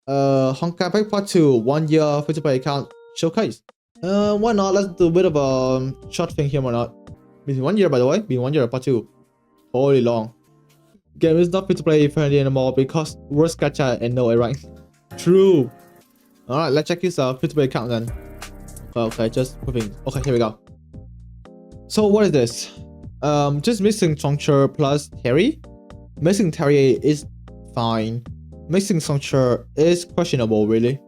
Honkai Part 2 1 year free to play account showcase. Why not? Let's do a bit of a short thing here. Why not? Been 1 year, by the way. Been 1 year Part 2. Holy long. Game is not free to play friendly anymore because worst gacha and no rank. True. Alright, let's check this free to play account then. Okay, just moving. Okay, here we go. So what is this? Just missing Songcher plus Terry. Missing Terry is fine. Missing Songcher is questionable, really.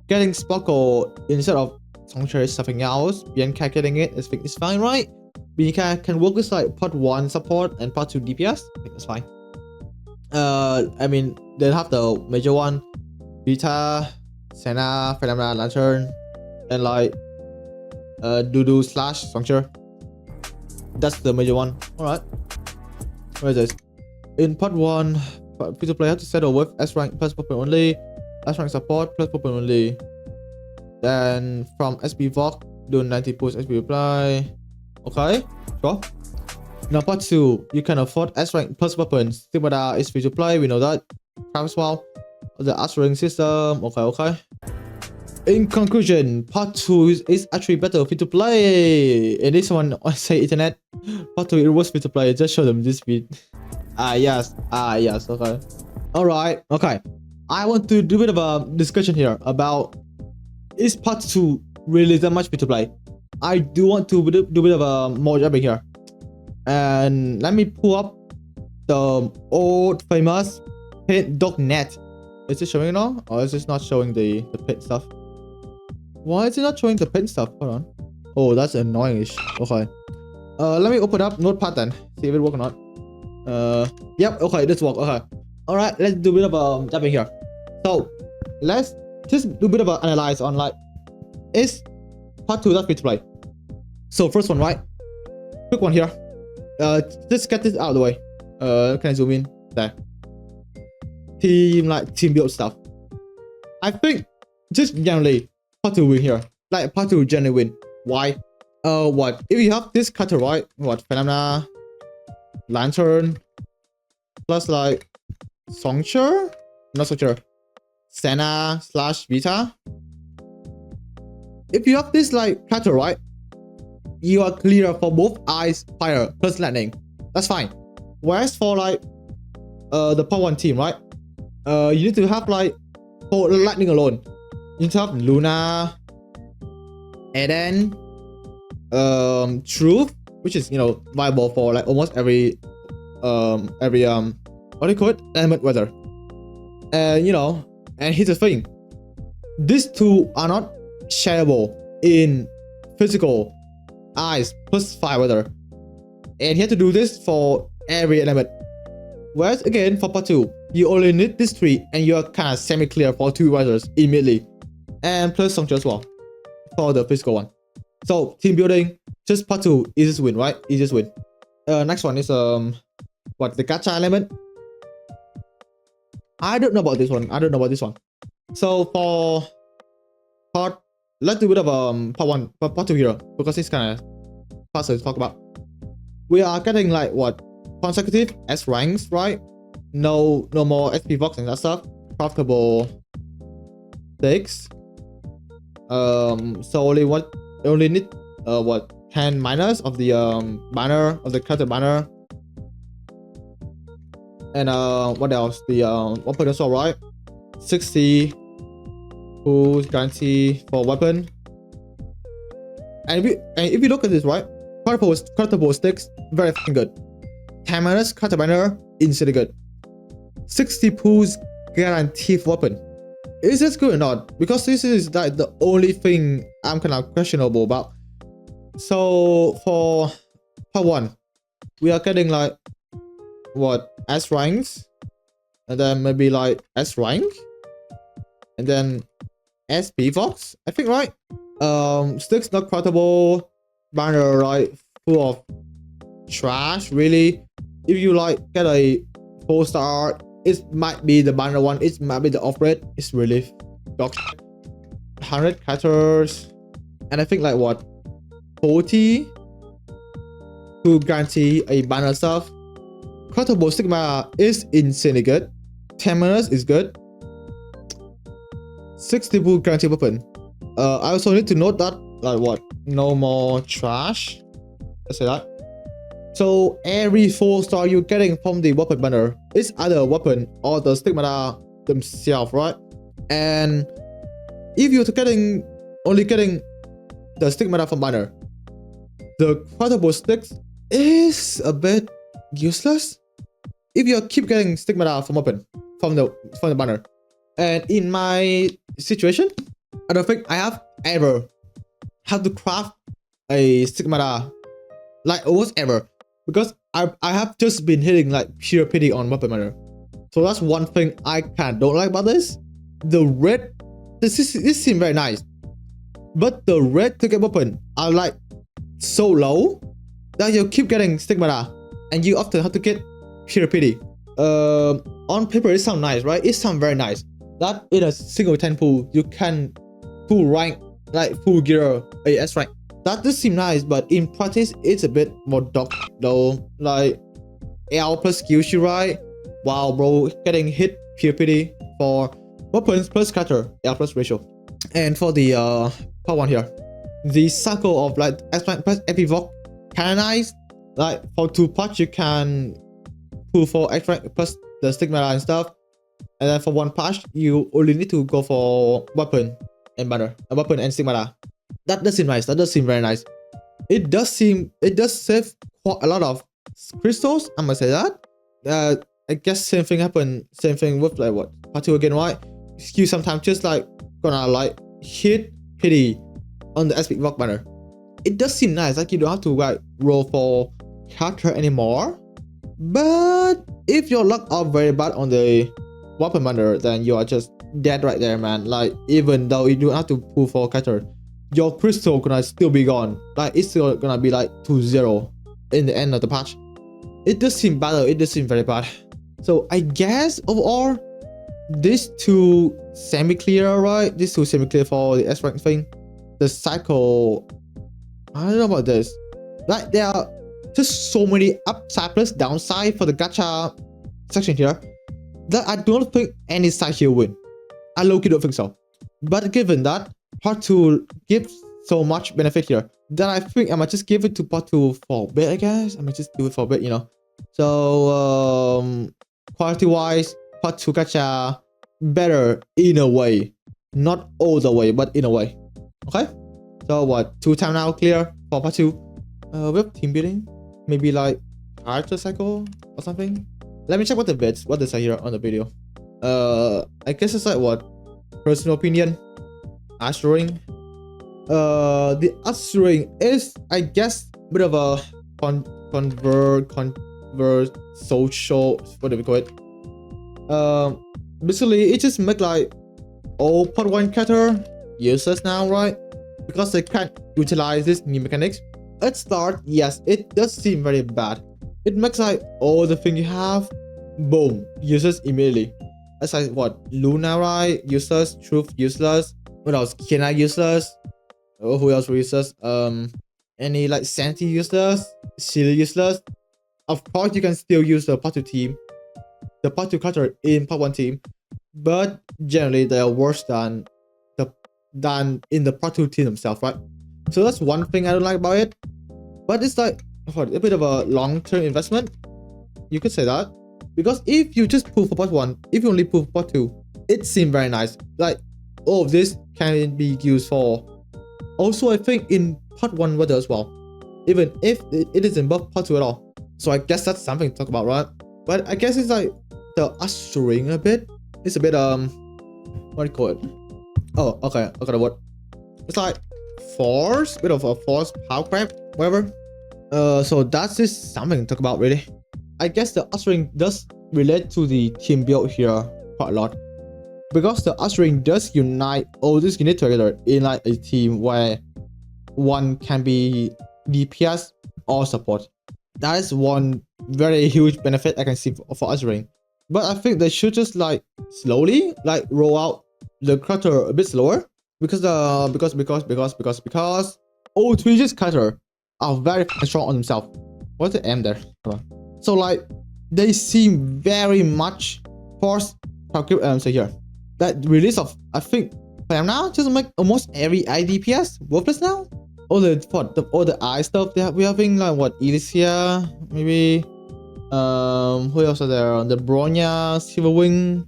Getting Sparkle instead of Songcher is something else. Bianca getting it is fine, right? Bianca can work with like part 1 support and part 2 DPS. I think that's fine. I mean, they have the major one. Vita, Senna, Phenomena, Lantern, and like Dudu slash Songcher. That's the major one. Alright. Where is this? In part 1, free to play have to settle with S rank plus weapon only, S rank support plus weapon only. Then from SB Vogue, do 90 push SB reply. Okay, sure. Now part 2, you can afford S rank plus weapons. Stigmata is free to play, we know that. Craft as well. The answering system, okay. In conclusion, part 2 is actually better free to play. In this one, I say internet. Part 2 it was free to play. Just show them this speed. Yes, okay. Alright, okay. I want to do a bit of a discussion here about, is part 2 really that much free to play? I do want to do a bit of a more jabbing here. And let me pull up the old famous pit.net. Is it showing it now? Or is it not showing the pit stuff? Why is it not showing the pit stuff? Hold on. Oh, that's annoying-ish. Okay. Let me open up Notepad then. See if it works or not. Yep, okay, this works. Okay. Alright, let's do a bit of jabbing here. So, let's just do a bit of an analyze on like, is part 2 that free to play? So, first one, right? Quick one here. Just get this out of the way. Can I zoom in? There. Team build stuff. I think, just generally, part 2 win here. Like, part 2 generally win. Why? What? If you have this cutter, right? What? Phenomena, Lantern, plus like Songcher? Not Songcher. Senna slash Vita. If you have this like cutter, right? You are clear for both ice, fire, plus lightning. That's fine. Whereas for like the part 1 team, right? You need to have like for lightning alone. You need to have Luna, Eden, Truth, which is, you know, viable for like almost every what do you call it? Element weather. And you know, and here's the thing. These two are not shareable in physical ice plus fire weather. And you have to do this for every element. Whereas again, for part 2, you only need these 3 and you're kind of semi-clear for 2 weathers immediately. And plus Songcher as well for the physical one. So team building, just part 2, easiest win, right? Easiest win. Next one is what, the gacha element? I don't know about this one. So for part, let's do a bit of part 2 here because it's kind of faster to talk about. We are getting like what, consecutive S ranks, right? No more SP box and that stuff. Profitable stakes. So only need what, 10 miners of the banner of the cutter banner. And what else? The 1 as well, right? 60 who's guarantee for weapon. And if you look at this, right? Collectible sticks, very fucking good. 10 minus cutter banner, instantly good. 60 pools guarantee for weapon. Is this good or not? Because this is like the only thing I'm kind of questionable about. So for part 1, we are getting like what, S ranks, and then maybe like S rank, and then SP Vox, I think, right? Sticks not craftable, banner like full of trash, really. If you like get a 4-star, it might be the banner one, it might be the off-red, it's really dog. 100 cutters, and I think like what, 40 to guarantee a banner stuff. Craftable Stigma is insanely good. 10 minutes is good. 60 pool guaranteed weapon. I also need to note that, like what? No more trash. Let's say that. So every 4-star you're getting from the weapon banner is either a weapon or the stigmata themselves, right? And if you're only getting the stigmata from banner, the crafting sticks is a bit useless if you keep getting stigmata from weapon from the banner. And in my situation, I don't think I have ever had to craft a stigmata, like almost ever, because I have just been hitting like pure pity on weapon banner. So that's one thing I kind of don't like about this. The red, this seems very nice, but the red to get weapon are like so low that you keep getting stigmata and you often have to get pure pity. On paper it sounds nice, right? It sounds very nice that in a single 10 pool you can full rank, like full gear AS rank. That does seem nice, but in practice it's a bit more dark though. Like L plus skill shield, right? Wow, bro, getting hit pure pity for weapons plus cutter L plus ratio. And for the part 1 here, the cycle of like S rank plus epivoc canonized. Like for 2 parts you can pull for X rank plus the stigmata and stuff, and then for 1 patch you only need to go for weapon and banner, a weapon and stigmata. That does seem nice. That does seem very nice. It does save quite a lot of crystals, I must say that. I guess same thing happened, same thing with like what part 2 again, right? You sometimes just like gonna like hit pity on the SP Voc banner. It does seem nice, like you don't have to like roll for character anymore. But if your luck are very bad on the weapon banner, then you are just dead right there, man. Like even though you don't have to pull for character, your crystal gonna still be gone. Like it's still gonna be like 2-0 in the end of the patch. It does seem bad though. It does seem very bad. So I guess overall, these 2 semi-clear, right? These 2 semi-clear for the S rank thing. The cycle, I don't know about this. Like there are just so many upside plus downside for the gacha section here that I don't think any side here win. I low-key don't think so. But given that part 2 gives so much benefit here, then I think I might just give it to part 2 for a bit, I guess. I might just do it for a bit, you know. So quality wise, part 2 gacha better in a way. Not all the way, but in a way. Okay? So what, 2 time now clear for part 2. With team building, maybe like character cycle or something. Let me check what they say here on the video. I guess it's like what, personal opinion, ushering. The ushering is, I guess, a bit of a convert social, what do we call it? Basically it just make like all part 1 character users now, right? Because they can't utilize this new mechanics. At start, yes, it does seem very bad. It makes like all the thing you have, boom, useless immediately. That's like what, Luna, right? Useless, Truth useless. What else? Kiana useless. Oh, who else were useless? Any like Santi useless, Silly useless. Of course, you can still use the part 2 team, the part 2 character in part 1 team, but generally they are worse than in the part 2 team themselves, right? So that's one thing I don't like about it. But it's like what, a bit of a long-term investment, you could say that, because if you just pull for part 1, if you only pull for part 2, it seemed very nice. Like all of this can be used for. Also, I think in part 1 weather as well, even if it isn't buff part 2 at all. So I guess that's something to talk about, right? But I guess it's like the ushering a bit. It's a bit what do you call it? Oh, okay, I got a word. It's like force, bit of a force power crap, whatever. So that's just something to talk about, really. I guess the ushering does relate to the team build here quite a lot, because the ushering does unite all these units together in like a team where one can be DPS or support. That is one very huge benefit I can see for ushering. But I think they should just like slowly like roll out the cutter a bit slower, because all 3 just cutter are very strong on themselves. What's the M there? So like they seem very much forced. Say here that release of, I think But now just make almost every IDPS worthless now. All the eye stuff we're having like what Elysia, maybe who else are there? The Bronya, Silverwing,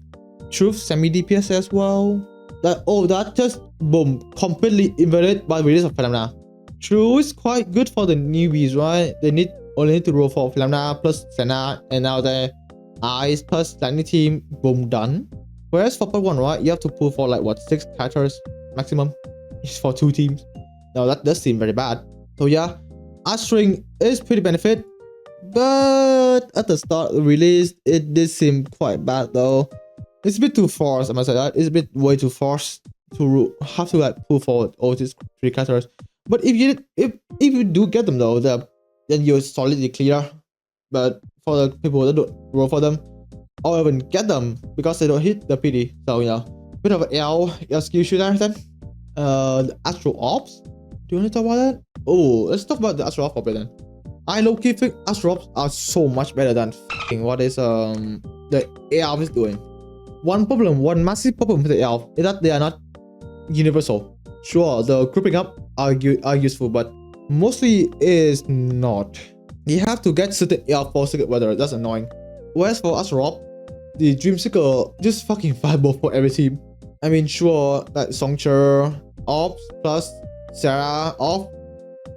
Truth, semi DPS as well. That just boom completely inverted by the release of Phenomena. True is quite good for the newbies, right? They only need to roll for Phenomena plus Senna, and now the eyes plus Lightning team, boom, done. Whereas for part 1, right, you have to pull for like what 6 characters maximum. It's for 2 teams. Now that does seem very bad. So yeah, String is pretty benefit, but at the start of the release, it did seem quite bad though. It's a bit too forced, I must say that. It's a bit way too forced to have to like pull forward all these 3 characters. But if you do get them though, then you're solidly clear. But for the people that don't roll for them, or even get them because they don't hit the PD. So yeah, bit of an L skill shooter then. The Astro Ops. Do you want to talk about that? Oh, let's talk about the Astro Ops then. I low-key think Astro Ops are so much better than what is the Elf is doing. One massive problem with the Elf is that they are not universal. Sure, the grouping up are useful, but mostly is not. You have to get certain Elf for certain weather. That's annoying. Whereas for Astro Ops, the Dreamseeker just fucking viable for every team. I mean, sure, like Songcher, Ops plus Sarah Off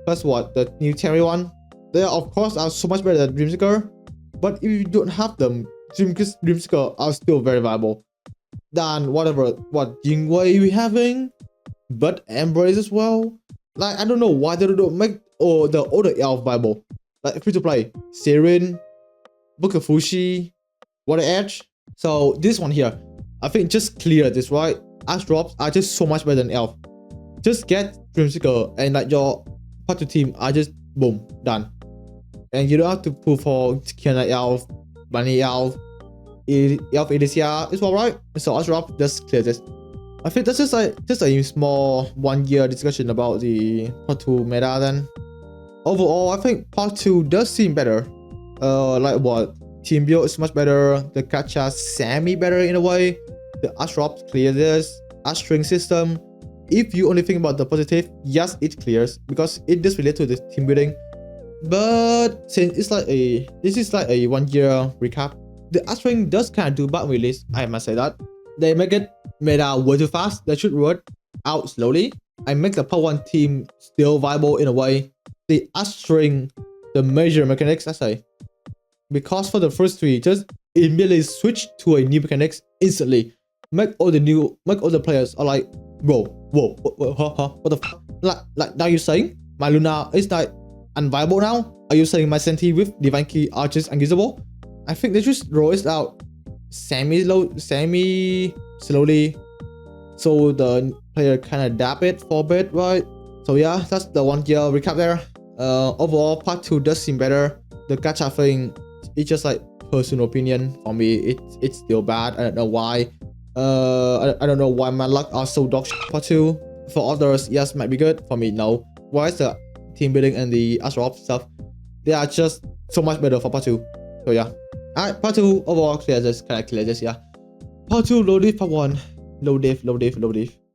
plus what, the new Terry one, they of course are so much better than Dreamseeker, but if you don't have them, Dreamseeker are still very viable than what Jingwei we having, but Embrace as well. Like, I don't know why they don't make the older Elf viable, like free to play Siren, Book of Fushi, Water Edge. So this one here, I think just clear this, right? Astro Ops are just so much better than Elf. Just get Dreamseeker and like your part 2 team are just boom, done. And you don't have to pull for Kiana Elf, Bunny Elf, Elf Elysia as well, right? So Astro Ops just clear this. I think that's just a small 1-year discussion about the part 2 meta then. Overall, I think part 2 does seem better. Like what? Team build is much better. The gacha semi better in a way. The Astro Ops clear this. String system. If you only think about the positive, yes, it clears because it does relate to the team building. But since this is like a 1-year recap, the String does kind of do bad release. I must say that they make it meta way too fast. They should roll it out slowly. I make the part 1 team still viable in a way. The String, the major mechanics, I say. Because for the first 3, just immediately switch to a new mechanics instantly. Make all the players are like, bro, whoa, what the fuck? Like now you're saying my Luna is like unviable now? Are you saying my Senti with Divine Key are just unusable? I think they just roll it out semi slowly, so the player kind of adapt it for a bit, right? So yeah, that's the 1-year recap there. Overall, part 2 does seem better. The gacha thing, it's just like personal opinion for me. It's still bad. I don't know why. I don't know why my luck are so dog shit part 2. For others, yes, might be good. For me, no. Why is the team building and the Astro Ops stuff, they are just so much better for part 2. So yeah. Alright, part 2 overall clear this, yeah. Part 2 low diff, part 1 low diff.